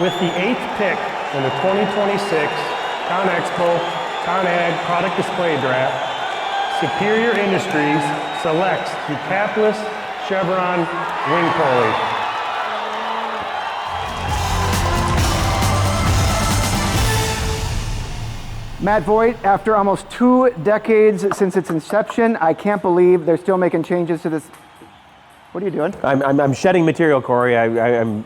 With the 8th pick in the 2026 CONEXPO-CON Product Display Draft, Superior Industries selects the Capless Chevron Wing Pulley. Matt Voigt, after almost 2 decades since its inception, I can't believe they're still making changes to this. What are you doing? I'm shedding material, Corey. I'm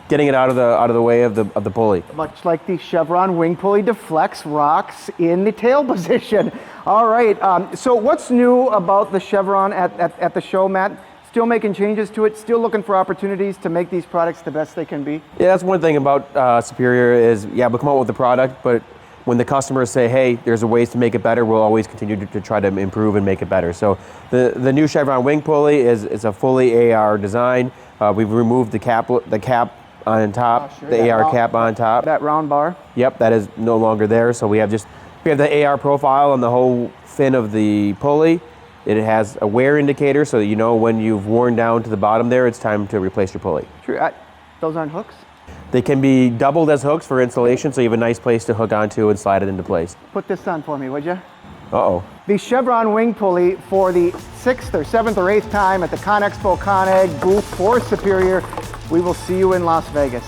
getting it out of the way of the pulley. Much like the Chevron Wing Pulley deflects rocks in the tail position. All right, so what's new about the Chevron at the show, Matt? Still making changes to it, still looking for opportunities to make these products the best they can be? Yeah, that's one thing about Superior is, yeah, we'll come out with the product, but when the customers say, hey, there's a ways to make it better, we'll always continue to try to improve and make it better. So the new Chevron Wing Pulley is a fully AR design. We've removed the cap on top, the AR cap on top. That round bar? Yep, that is no longer there. So we have the AR profile on the whole fin of the pulley. It has a wear indicator so that you know when you've worn down to the bottom there, it's time to replace your pulley. True. Those aren't hooks? They can be doubled as hooks for installation, so you have a nice place to hook onto and slide it into place. Put this on for me, would you? Uh-oh. The Chevron Wing Pulley for the 6th or 7th or 8th time at the CONEXPO-CON booth for Superior. We will see you in Las Vegas.